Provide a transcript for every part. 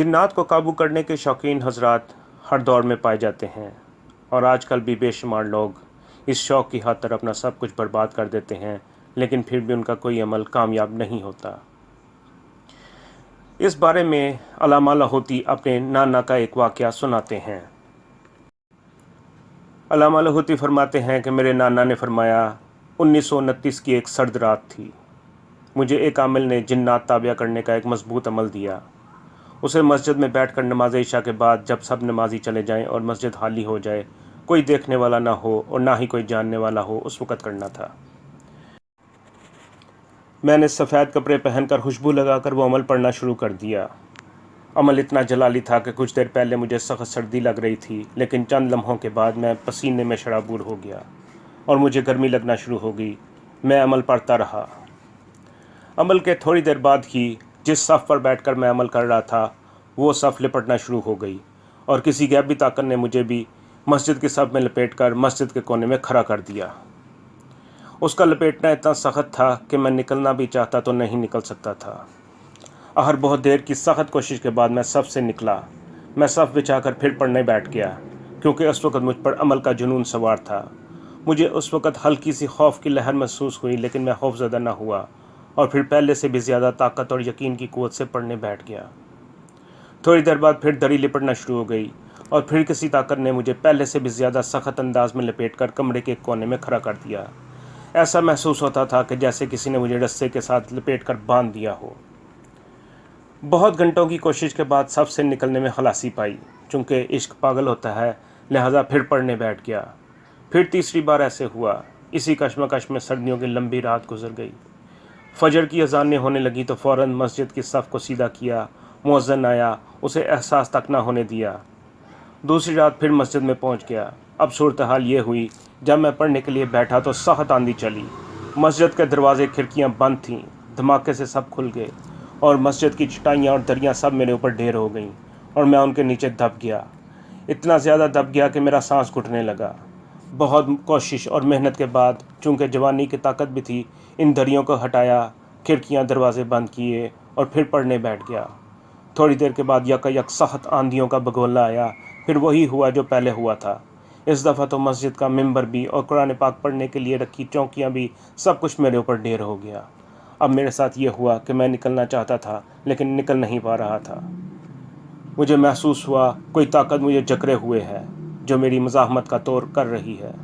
जिन्नात को काबू करने के शौकीन हजरात हर दौर में पाए जाते हैं और आजकल भी बेशुमार लोग इस शौक़ की खातिर अपना सब कुछ बर्बाद कर देते हैं, लेकिन फिर भी उनका कोई अमल कामयाब नहीं होता। इस बारे में अल्लामा लाहौती अपने नाना का एक वाक़या सुनाते हैं। अल्लामा लाहौती फरमाते हैं कि मेरे नाना ने फरमाया, 1929 की एक सर्द रात थी। मुझे एक आमिल ने जिन्नात ताबिया करने का एक मजबूत अमल दिया। उसे मस्जिद में बैठकर नमाज इशा के बाद जब सब नमाजी चले जाएं और मस्जिद खाली हो जाए, कोई देखने वाला ना हो और ना ही कोई जानने वाला हो, उस वक़्त करना था। मैंने सफ़ेद कपड़े पहनकर खुशबू लगाकर वो अमल पढ़ना शुरू कर दिया। अमल इतना जलाली था कि कुछ देर पहले मुझे सख्त सर्दी लग रही थी, लेकिन चंद लम्हों के बाद मैं पसीने में शराबूर हो गया और मुझे गर्मी लगना शुरू हो गई। मैं अमल पढ़ता रहा। अमल के थोड़ी देर बाद ही जिस सफ़ पर बैठकर मैं अमल कर रहा था, वो सफ़ लिपटना शुरू हो गई और किसी गैबी ताकत ने मुझे भी मस्जिद की सफ़ में लपेटकर मस्जिद के कोने में खड़ा कर दिया। उसका लपेटना इतना सख्त था कि मैं निकलना भी चाहता तो नहीं निकल सकता था। आहर बहुत देर की सख्त कोशिश के बाद मैं सफ़ से निकला। मैं सफ़ बिछाकर फिर पढ़ने बैठ गया, क्योंकि उस वक़्त मुझ पर अमल का जुनून सवार था। मुझे उस वक़्त हल्की सी खौफ की लहर महसूस हुई, लेकिन मैं खौफज़दा न हुआ और फिर पहले से भी ज़्यादा ताकत और यकीन की क़ुव्वत से पढ़ने बैठ गया। थोड़ी देर बाद फिर दरी लिपटना शुरू हो गई और फिर किसी ताकत ने मुझे पहले से भी ज़्यादा सख्त अंदाज में लपेटकर कमरे के कोने में खड़ा कर दिया। ऐसा महसूस होता था कि जैसे किसी ने मुझे रस्से के साथ लपेटकर बांध दिया हो। बहुत घंटों की कोशिश के बाद सब से निकलने में खलासी पाई। चूँकि इश्क पागल होता है, लिहाजा फिर पढ़ने बैठ गया। फिर तीसरी बार ऐसे हुआ। इसी कश्मकश में सर्दियों की लंबी रात गुजर गई। फजर की अज़ानें होने लगी तो फ़ौरन मस्जिद की सफ़ को सीधा किया। मुअज़्ज़िन आया, उसे एहसास तक ना होने दिया। दूसरी रात फिर मस्जिद में पहुंच गया। अब सूरत हाल ये हुई, जब मैं पढ़ने के लिए बैठा तो सख्त आंधी चली। मस्जिद के दरवाजे खिड़कियां बंद थीं। धमाके से सब खुल गए और मस्जिद की चटाइयाँ और दरियाँ सब मेरे ऊपर ढेर हो गईं और मैं उनके नीचे दब गया। इतना ज़्यादा दब गया कि मेरा सांस घुटने लगा। बहुत कोशिश और मेहनत के बाद, चूँकि जवानी की ताकत भी थी, इन दरियों को हटाया, खिड़कियाँ दरवाजे बंद किए और फिर पढ़ने बैठ गया। थोड़ी देर के बाद यकायक सख्त आंधियों का बगोला आया। फिर वही हुआ जो पहले हुआ था। इस दफ़ा तो मस्जिद का मिंबर भी और कुरान पाक पढ़ने के लिए रखी चौकियाँ भी, सब कुछ मेरे ऊपर ढेर हो गया। अब मेरे साथ ये हुआ कि मैं निकलना चाहता था, लेकिन निकल नहीं पा रहा था। मुझे महसूस हुआ कोई ताकत मुझे जकड़े हुए है, जो मेरी मज़ाहमत का तौर कर रही है।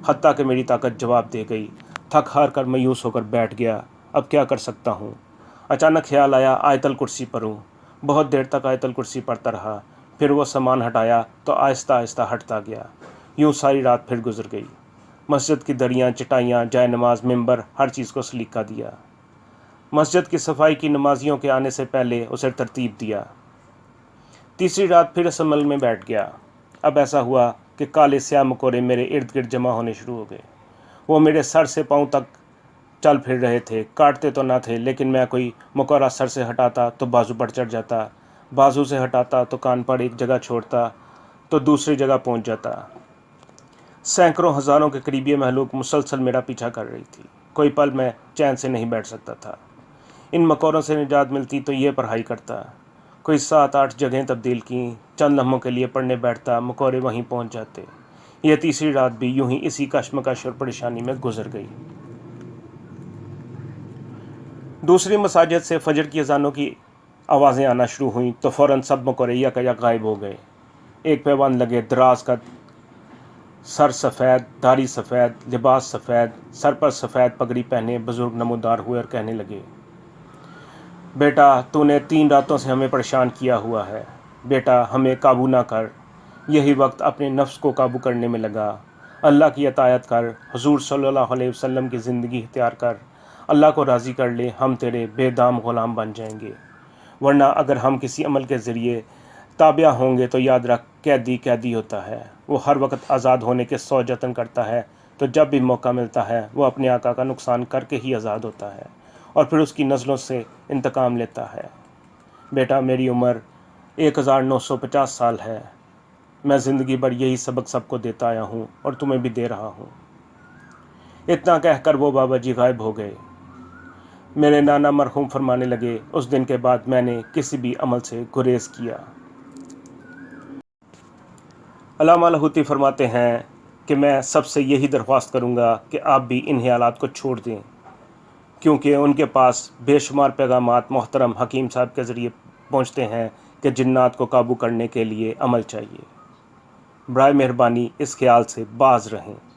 हत्ता कि मेरी ताकत जवाब दे गई। थक हार कर मायूस होकर बैठ गया। अब क्या कर सकता हूँ? अचानक ख्याल आया, आयतल कुर्सी पढ़ूँ। बहुत देर तक आयतल कुर्सी पढ़ता रहा। फिर वो सामान हटाया तो आहिस्ता आहिस्ता हटता गया। यूँ सारी रात फिर गुजर गई। मस्जिद की दरियाँ, चटाइयाँ, जाए नमाज, मिंबर, हर चीज़ को सलीका दिया। मस्जिद की सफाई की, नमाजियों के आने से पहले उसे तरतीब दिया। तीसरी रात फिर इस अमल में बैठ गया। अब ऐसा हुआ कि काले स्याह मकोड़े मेरे इर्द गिर्द जमा होने शुरू हो गए। वो मेरे सर से पाँव तक चल फिर रहे थे। काटते तो ना थे, लेकिन मैं कोई मकोड़ा सर से हटाता तो बाजू पर चढ़ जाता, बाजू से हटाता तो कान पर एक जगह छोड़ता तो दूसरी जगह पहुंच जाता। सैकड़ों हज़ारों के करीबी महलूक मुसलसल मेरा पीछा कर रही थी। कोई पल मैं चैन से नहीं बैठ सकता था। इन मकोड़ों से निजात मिलती तो ये पढ़ाई करता। कोई 7-8 जगहें तब्दील की। चंद लम्हों के लिए पढ़ने बैठता, मकोड़े वहीं पहुंच जाते। यह तीसरी रात भी यूं ही इसी कश्मकश और परेशानी में गुजर गई। दूसरी मसाजिद से फजर की अजानों की आवाज़ें आना शुरू हुईं तो फ़ौरन सब मकोड़े यकयक गायब हो गए। एक पैवान लगे, दराज का सर सफ़ेद, दाढ़ी सफ़ेद, लिबास सफ़ेद, सर पर सफ़ेद पगड़ी पहने बुज़ुर्ग नमूदार हुए और कहने लगे, बेटा, तूने 3 रातों से हमें परेशान किया हुआ है। बेटा, हमें काबू ना कर। यही वक्त अपने नफ्स को काबू करने में लगा। अल्लाह की अतायत कर, हुज़ूर सल्लल्लाहु अलैहि वसल्लम की ज़िंदगी इख्तियार कर। अल्लाह को राज़ी कर ले, हम तेरे बेदाम ग़ुलाम बन जाएंगे। वरना अगर हम किसी अमल के ज़रिए ताबिया होंगे तो याद रख, कैदी कैदी होता है। वो हर वक्त आज़ाद होने के 100 जतन करता है, तो जब भी मौका मिलता है वो अपने आका का नुकसान करके ही आज़ाद होता है और फिर उसकी नज़लों से इंतकाम लेता है। बेटा, मेरी उम्र 1950 साल है। मैं ज़िंदगी भर यही सबक सबको देता आया हूँ और तुम्हें भी दे रहा हूँ। इतना कहकर वो बाबा जी गायब हो गए। میرے نانا مرحوم فرمانے لگے، اس دن کے بعد میں نے کسی بھی عمل سے گریز کیا۔ علامہ لاہوتی فرماتے ہیں کہ میں سب سے یہی درخواست کروں گا کہ آپ بھی ان حالات کو چھوڑ دیں، کیونکہ ان کے پاس بے شمار پیغامات محترم حکیم صاحب کے ذریعے پہنچتے ہیں کہ جنات کو قابو کرنے کے لیے عمل چاہیے۔ برائے مہربانی اس خیال سے باز رہیں۔